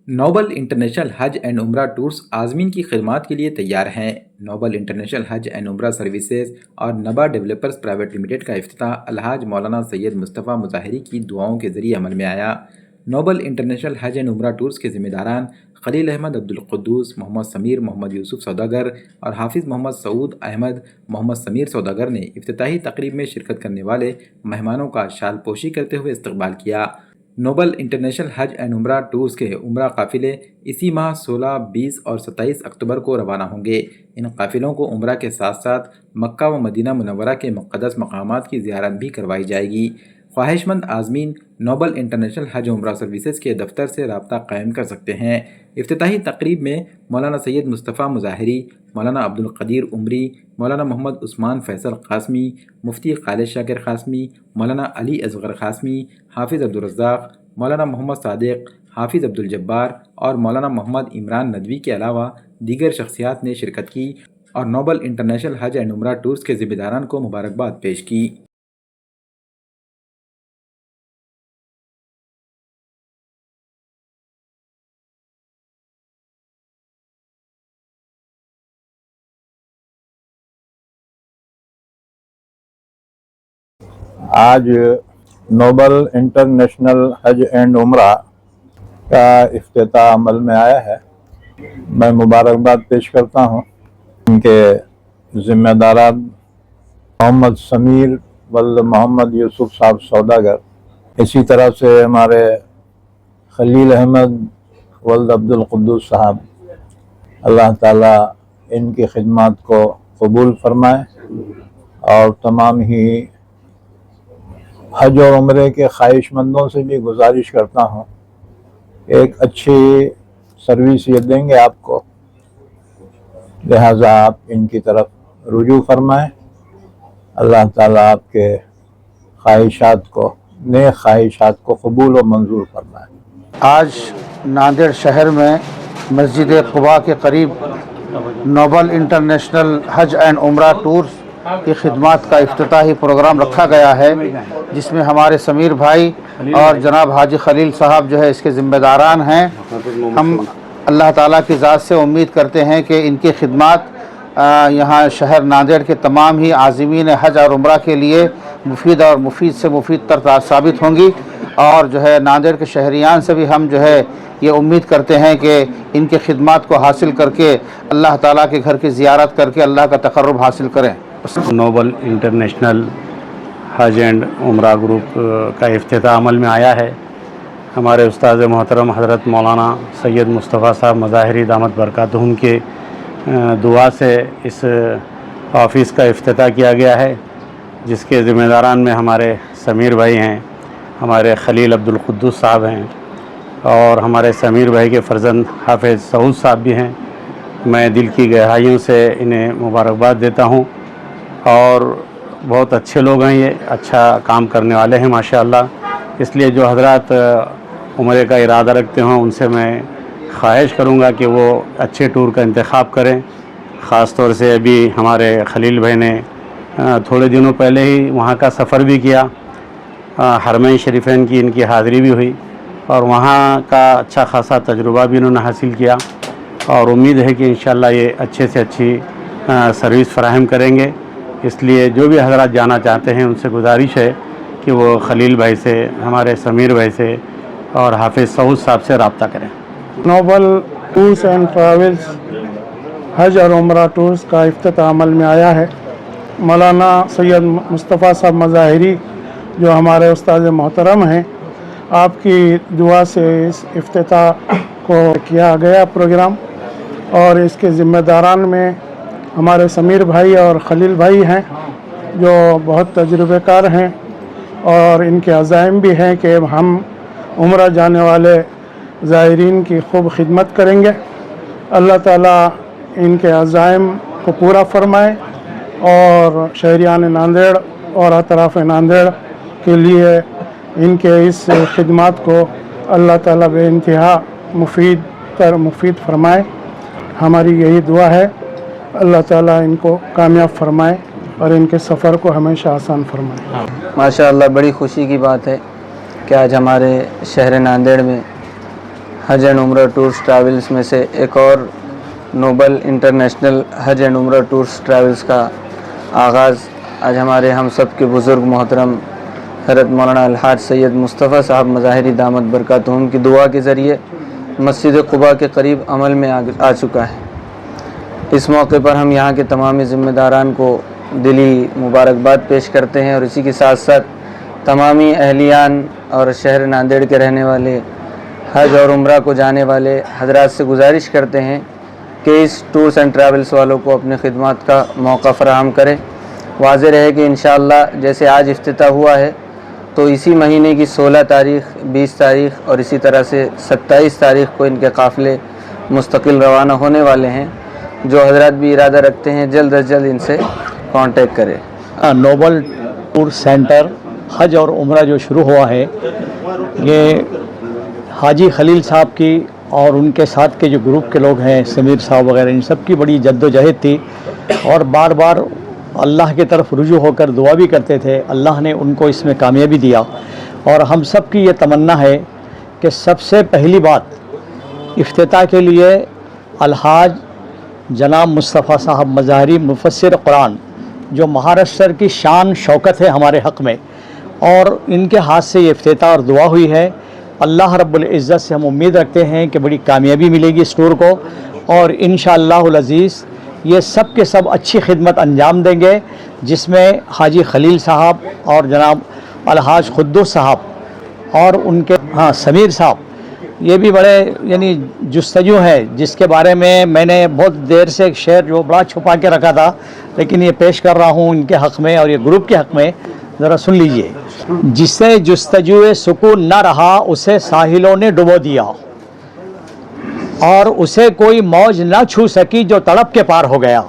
Nobel international Hajj and عمرہ tours عازمین کی خدمات کے لیے تیار ہیں۔ نوبل انٹرنیشنل حج اینڈ عمرہ سروسز اور نبا ڈیولپرز پرائیویٹ لمیٹڈ کا افتتاح الحاج مولانا سید مصطفیٰ مظاہری کی دعاؤں کے ذریعے عمل میں آیا۔ نوبل انٹرنیشنل حج اینڈ عمرہ ٹورز کے ذمہ داران خلیل احمد عبدالقدوس، محمد سمیر محمد یوسف سوداگر اور حافظ محمد سعود احمد محمد سمیر سوداگر نے افتتاحی تقریب میں شرکت کرنے والے مہمانوں کا شال پوشی کرتے ہوئے استقبال کیا۔ نوبل انٹرنیشنل حج اینڈ عمرہ ٹورز کے عمرہ قافلے اسی ماہ 16، 20 اور 27 اکتوبر کو روانہ ہوں گے۔ ان قافلوں کو عمرہ کے ساتھ ساتھ مکہ و مدینہ منورہ کے مقدس مقامات کی زیارت بھی کروائی جائے گی۔ خواہش مند عازمین نوبل انٹرنیشنل حج عمرہ سروسز کے دفتر سے رابطہ قائم کر سکتے ہیں۔ افتتاحی تقریب میں مولانا سید مصطفیٰ مظاہری، مولانا عبدالقدیر عمری، مولانا محمد عثمان فیصل قاسمی، مفتی خالد شاکر قاسمی، مولانا علی اصغر قاسمی، حافظ عبدالرزاق، مولانا محمد صادق، حافظ عبدالجبار اور مولانا محمد عمران ندوی کے علاوہ دیگر شخصیات نے شرکت کی اور نوبل انٹرنیشنل حج اینڈ عمرہ ٹورز کے ذمہ داران کو مبارکباد پیش کی۔ آج نوبل انٹرنیشنل حج اینڈ عمرہ کا افتتاح عمل میں آیا ہے۔ میں مبارکباد پیش کرتا ہوں ان کے ذمہ داران محمد سمیر ولد محمد یوسف صاحب سوداگر، اسی طرح سے ہمارے خلیل احمد ولد عبدالقدوس صاحب۔ اللہ تعالیٰ ان کی خدمات کو قبول فرمائے اور تمام ہی حج اور عمرے کے خواہش مندوں سے بھی گزارش کرتا ہوں، ایک اچھی سروس یہ دیں گے آپ کو، لہٰذا آپ ان کی طرف رجوع فرمائیں۔ اللہ تعالیٰ آپ کے خواہشات کو، نیک خواہشات کو قبول و منظور فرمائے۔ آج ناندیڑ شہر میں مسجد قباء کے قریب نوبل انٹرنیشنل حج اینڈ عمرہ ٹورز کی خدمات کا افتتاحی پروگرام رکھا گیا ہے، جس میں ہمارے سمیر بھائی اور جناب حاجی خلیل صاحب جو ہے اس کے ذمہ داران ہیں۔ ہم اللہ تعالیٰ کی ذات سے امید کرتے ہیں کہ ان کی خدمات یہاں شہر ناندیڑ کے تمام ہی عازمین حج اور عمرہ کے لیے مفید اور مفید سے مفید تر ثابت ہوں گی، اور جو ہے ناندیڑ کے شہریان سے بھی ہم جو ہے یہ امید کرتے ہیں کہ ان کی خدمات کو حاصل کر کے اللہ تعالیٰ کے گھر کی زیارت کر کے اللہ کا تقرب حاصل کریں۔ نوبل انٹرنیشنل حج اینڈ عمرہ گروپ کا افتتاح عمل میں آیا ہے۔ ہمارے استاد محترم حضرت مولانا سید مصطفیٰ صاحب مظاہری دامت برکاتہم کے دعا سے اس آفس کا افتتاح کیا گیا ہے، جس کے ذمہ داران میں ہمارے سمیر بھائی ہیں، ہمارے خلیل عبدالقدوس صاحب ہیں اور ہمارے سمیر بھائی کے فرزند حافظ سعود صاحب بھی ہیں۔ میں دل کی گہرائیوں سے انہیں مبارکباد دیتا ہوں، اور بہت اچھے لوگ ہیں، یہ اچھا کام کرنے والے ہیں ماشاءاللہ۔ اس لیے جو حضرات عمرے کا ارادہ رکھتے ہوں ان سے میں خواہش کروں گا کہ وہ اچھے ٹور کا انتخاب کریں۔ خاص طور سے ابھی ہمارے خلیل بھائی نے تھوڑے دنوں پہلے ہی وہاں کا سفر بھی کیا، حرمین شریفین کی ان کی حاضری بھی ہوئی اور وہاں کا اچھا خاصا تجربہ بھی انہوں نے حاصل کیا، اور امید ہے کہ انشاءاللہ یہ اچھے سے اچھی سروس فراہم کریں گے۔ اس لیے جو بھی حضرات جانا چاہتے ہیں ان سے گزارش ہے کہ وہ خلیل بھائی سے، ہمارے سمیر بھائی سے اور حافظ سعود صاحب سے رابطہ کریں۔ نوبل ٹورز اینڈ ٹریولز حج اور عمرہ ٹورز کا افتتاح عمل میں آیا ہے۔ مولانا سید مصطفیٰ صاحب مظاہری جو ہمارے استاد محترم ہیں، آپ کی دعا سے اس افتتاح کو کیا گیا پروگرام، اور اس کے ذمہ داران میں ہمارے سمیر بھائی اور خلیل بھائی ہیں جو بہت تجربہ کار ہیں، اور ان کے عزائم بھی ہیں کہ ہم عمرہ جانے والے زائرین کی خوب خدمت کریں گے۔ اللہ تعالیٰ ان کے عزائم کو پورا فرمائے اور شہریان ناندیڑ اور اطراف ناندیڑ کے لیے ان کے اس خدمات کو اللہ تعالیٰ بے انتہا مفید فرمائے۔ ہماری یہی دعا ہے، اللہ تعالیٰ ان کو کامیاب فرمائے اور ان کے سفر کو ہمیشہ آسان فرمائے۔ ماشاءاللہ بڑی خوشی کی بات ہے کہ آج ہمارے شہر ناندیڑ میں حج اینڈ عمرہ ٹورس ٹریولز میں سے ایک اور نوبل انٹرنیشنل حج اینڈ عمرہ ٹورس ٹریولز کا آغاز آج ہمارے ہم سب کے بزرگ محترم حضرت مولانا الحاج سید مصطفیٰ صاحب مظاہری دامت برکاتہم کی دعا کے ذریعے مسجد قباء کے قریب عمل میں آ چکا ہے۔ اس موقع پر ہم یہاں کے تمام ذمہ داران کو دلی مبارکباد پیش کرتے ہیں، اور اسی کے ساتھ ساتھ تمامی اہلیان اور شہر ناندیڑ کے رہنے والے حج اور عمرہ کو جانے والے حضرات سے گزارش کرتے ہیں کہ اس ٹورس اینڈ ٹریولز والوں کو اپنے خدمات کا موقع فراہم کریں۔ واضح رہے کہ انشاءاللہ جیسے آج افتتاح ہوا ہے تو اسی مہینے کی 16 تاریخ، 20 تاریخ اور اسی طرح سے 27 تاریخ کو ان کے قافلے مستقل روانہ ہونے والے ہیں۔ جو حضرات بھی ارادہ رکھتے ہیں جلد از جلد ان سے کانٹیکٹ کریں۔ نوبل ٹور سینٹر حج اور عمرہ جو شروع ہوا ہے، یہ حاجی خلیل صاحب کی اور ان کے ساتھ کے جو گروپ کے لوگ ہیں، سمیر صاحب وغیرہ، ان سب کی بڑی جد و جہد تھی، اور بار بار اللہ کی طرف رجوع ہو کر دعا بھی کرتے تھے۔ اللہ نے ان کو اس میں کامیابی دیا، اور ہم سب کی یہ تمنا ہے کہ سب سے پہلی بات افتتاح کے لیے الحاج جناب مصطفیٰ صاحب مظاہری مفسر قرآن، جو مہاراشٹر کی شان شوکت ہے ہمارے حق میں، اور ان کے ہاتھ سے یہ افتتاح اور دعا ہوئی ہے۔ اللہ رب العزت سے ہم امید رکھتے ہیں کہ بڑی کامیابی ملے گی اس ٹور کو، اور انشاءاللہ العزیز یہ سب کے سب اچھی خدمت انجام دیں گے، جس میں حاجی خلیل صاحب اور جناب الحاج قدوس صاحب اور ان کے سمیر صاحب، یہ بھی بڑے یعنی جستجو ہے، جس کے بارے میں نے بہت دیر سے ایک شعر جو بڑا چھپا کے رکھا تھا، لیکن یہ پیش کر رہا ہوں ان کے حق میں اور یہ گروپ کے حق میں، ذرا سن لیجئے۔ جسے جستجو سکون نہ رہا اسے ساحلوں نے ڈبو دیا، اور اسے کوئی موج نہ چھو سکی جو تڑپ کے پار ہو گیا۔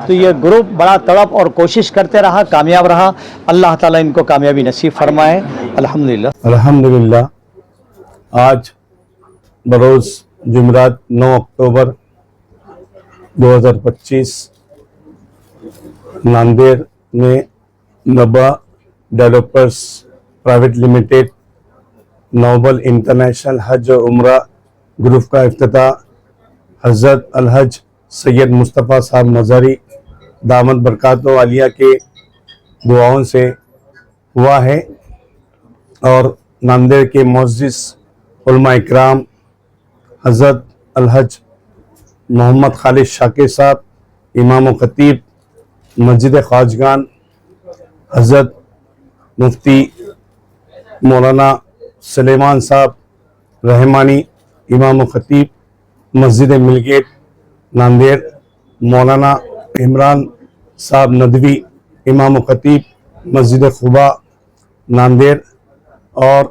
تو یہ گروپ بڑا تڑپ اور کوشش کرتے رہا، کامیاب رہا۔ اللہ تعالیٰ ان کو کامیابی نصیب فرمائے۔ الحمدللہ الحمدللہ آج بروز جمعرات 9 اکتوبر 2025 ناندیڑ میں نبا developers private limited noble international حج و عمرہ گروپ کا افتتاح حضرت الحج سید مصطفیٰ صاحب مظہری دامت برکاتہ عالیہ کے دعاؤں سے ہوا ہے، اور ناندیڑ کے معزز علماء اکرام حضرت الحج محمد خالد شاکر صاحب امام و خطیب مسجد خواجگان، حضرت مفتی مولانا سلیمان صاحب رحمانی امام و خطیب مسجد ملگیٹ ناندیڑ، مولانا عمران صاحب ندوی امام و خطیب مسجد قباء ناندیڑ، اور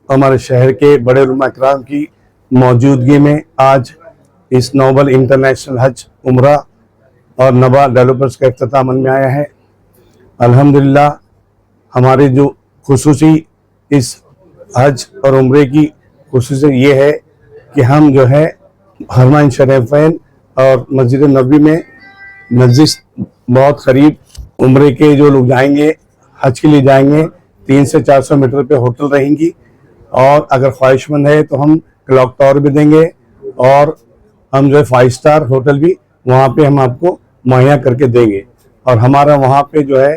ہمارے شہر کے بڑے علماء اکرام کی موجودگی میں آج اس نوبل انٹرنیشنل حج عمرہ اور نبا ڈیولپرز کا افتتاح عمل میں آیا ہے۔ الحمدللہ ہمارے جو خصوصی اس حج اور عمرے کی خصوصیت یہ ہے کہ ہم جو ہے حرمین شریفین اور مسجد نبوی میں نزدیک بہت قریب عمرے کے جو لوگ جائیں گے، حج کے لیے جائیں گے، 300 سے 400 میٹر پہ ہوٹل رہیں گی، اور اگر خواہش مند ہے تو ہم کلاک ٹاور بھی دیں گے، اور ہم جو ہے 5 اسٹار ہوٹل بھی وہاں پہ ہم آپ کو مہیا کر کے دیں گے۔ اور ہمارا وہاں پہ جو ہے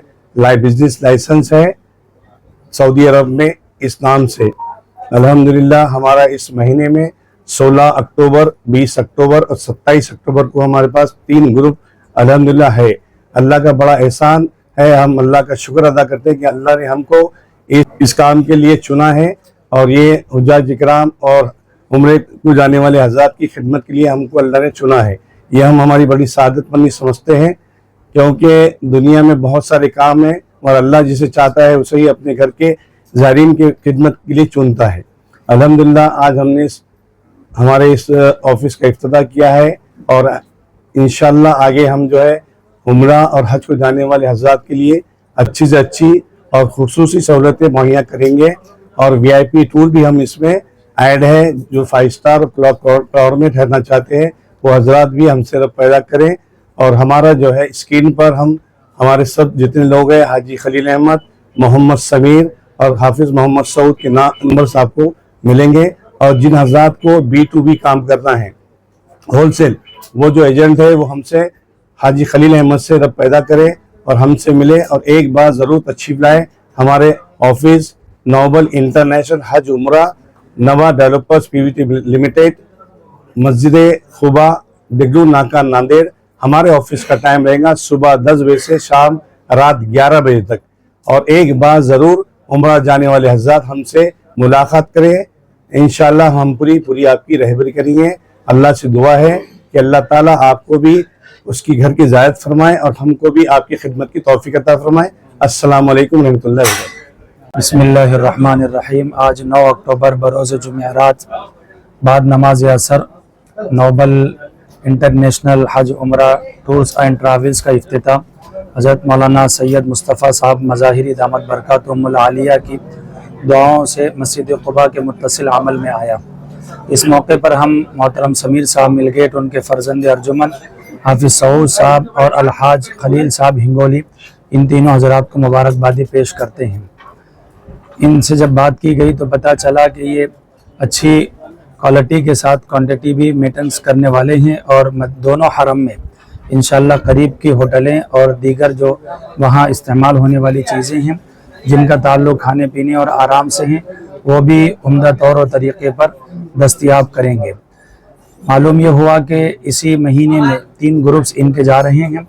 بزنس لائسنس ہے سعودی عرب میں اس نام سے۔ الحمدللہ ہمارا اس مہینے میں 16 اکتوبر، 20 اکتوبر اور 27 اکتوبر کو ہمارے پاس 3 گروپ الحمدللہ ہے۔ اللہ کا بڑا احسان ہے، ہم اللہ کا شکر ادا کرتے ہیں کہ اللہ نے ہم کو اس کام کے لیے چنا ہے، اور یہ حجاج اکرام اور عمرے کو جانے والے حضرات کی خدمت کے لیے ہم کو اللہ نے چنا ہے۔ یہ ہم ہماری بڑی سعادت مندی سمجھتے ہیں، کیونکہ دنیا میں بہت سارے کام ہیں، اور اللہ جسے چاہتا ہے اسے ہی اپنے گھر کے زائرین کی خدمت کے لیے چنتا ہے۔ الحمدللہ آج ہم نے ہمارے اس آفس کا افتتاح کیا ہے، اور انشاءاللہ آگے ہم جو ہے عمرہ اور حج کو جانے والے حضرات کے لیے اچھی سے اچھی اور خصوصی سہولتیں مہیا کریں گے، اور VIP ٹور بھی ہم اس میں ایڈ ہے۔ جو 5 اسٹار اور کلاک ٹاور میں ٹھہرنا چاہتے ہیں وہ حضرات بھی ہم سے رابطہ پیدا کریں، اور ہمارا جو ہے اسکرین پر ہم ہمارے سب جتنے لوگ ہیں، حاجی خلیل احمد، محمد سمیر اور حافظ محمد سعود کے نمبرز آپ کو ملیں گے، اور جن حضرات کو B2B کام کرنا ہے ہول سیل، وہ جو ایجنٹ ہے وہ ہم سے حاجی خلیل احمد سے رب پیدا کرے اور ہم سے ملے اور ایک بار ضرور تشریف لائے ہمارے آفس نوبل انٹرنیشنل حج عمرہ نوا ڈیولپرز PVT لمیٹڈ، مسجد خبا، ڈگرو ناکا، ناندیڑ۔ ہمارے آفس کا ٹائم رہے گا صبح 10 بجے سے شام رات 11 بجے تک، اور ایک بار ضرور عمرہ جانے والے حضرات ہم سے ملاقات کریں۔ انشاءاللہ ہم پوری آپ کی رہبری کریں گے۔ اللہ سے دعا ہے کہ اللہ تعالیٰ آپ کو بھی اس کی گھر کی زیارت فرمائے اور ہم کو بھی آپ کی خدمت کی توفیق عطا فرمائے۔ السلام علیکم ورحمۃ اللہ وبرکاتہ۔ بسم اللہ الرحمن الرحیم۔ آج 9 اکتوبر بروز جمعرات بعد نماز عصر نوبل انٹرنیشنل حج عمرہ ٹورز اینڈ ٹریولز کا افتتاح حضرت مولانا سید مصطفیٰ صاحب مظاہری دامت برکاتہم العالیہ کی دعاؤں سے مسجد قباء کے متصل عمل میں آیا۔ اس موقع پر ہم محترم سمیر صاحب ملگیٹ، ان کے فرزند ارجمن حافظ سعود صاحب اور الحاج خلیل صاحب ہنگولی، ان تینوں حضرات کو مبارکبادی پیش کرتے ہیں۔ ان سے جب بات کی گئی تو پتہ چلا کہ یہ اچھی کوالٹی کے ساتھ کوانٹٹی بھی مینٹینس کرنے والے ہیں، اور دونوں حرم میں انشاءاللہ قریب کی ہوٹلیں اور دیگر جو وہاں استعمال ہونے والی چیزیں ہیں جن کا تعلق کھانے پینے اور آرام سے ہیں، وہ بھی عمدہ طور و طریقے پر دستیاب کریں گے۔ معلوم یہ ہوا کہ اسی مہینے میں 3 گروپس ان کے جا رہے ہیں،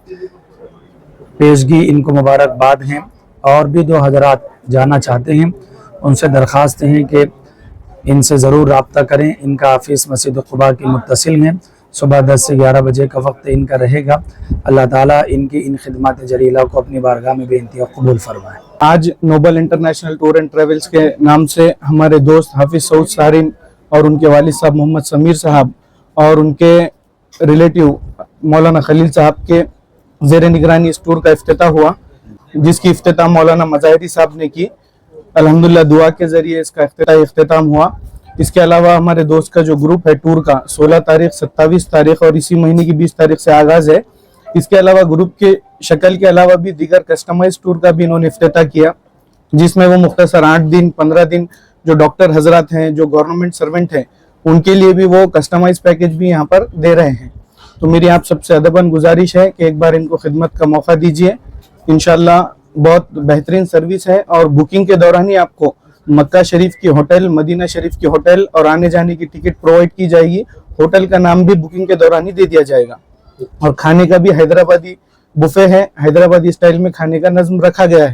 پیشگی ان کو مبارکباد ہیں، اور بھی 2 حضرات جانا چاہتے ہیں، ان سے درخواست ہیں کہ ان سے ضرور رابطہ کریں۔ ان کا آفس مسجد قباء کی متصل میں، صبح 10 سے 11 بجے کا وقت ان کا رہے گا۔ اللہ تعالیٰ ان کی ان خدمات جلیلہ کو اپنی بارگاہ میں بے انتہا قبول فرمائے۔ آج Nobel international tour and travels کے نام سے ہمارے دوست حافظ سعود سارین اور ان کے والد صاحب محمد سمیر صاحب اور ان کے ریلیٹیو مولانا خلیل صاحب کے زیر نگرانی اس ٹور کا افتتاح ہوا، جس کی افتتاح مولانا مظاہری صاحب نے کی۔ الحمدللہ دعا کے ذریعے اس کا اختتام ہوا۔ اس کے علاوہ ہمارے دوست کا جو گروپ ہے ٹور کا 16 تاریخ، 27 تاریخ اور اسی مہینے کی 20 تاریخ سے آغاز ہے۔ اس کے علاوہ گروپ کے شکل کے علاوہ بھی دیگر کسٹمائز ٹور کا بھی انہوں نے افتتاح کیا، جس میں وہ مختصر 8 دن 15 دن جو ڈاکٹر حضرات ہیں، جو گورنمنٹ سرونٹ ہیں، ان کے لیے بھی وہ کسٹمائز پیکج بھی یہاں پر دے رہے ہیں۔ تو میری آپ سب سے ادباً گزارش ہے کہ ایک بار ان کو خدمت کا موقع دیجیے۔ انشاءاللہ بہت بہترین سروس ہے، اور بکنگ کے دوران ہی آپ کو مکہ شریف کی ہوٹل، مدینہ شریف کی ہوٹل اور آنے جانے کی ٹکٹ پرووائڈ کی جائے گی۔ ہوٹل کا نام بھی بکنگ کے دوران ہی دے دیا جائے گا، اور کھانے کا بھی حیدرآبادی بفے ہے، حیدرآبادی اسٹائل میں کھانے کا نظم رکھا گیا ہے۔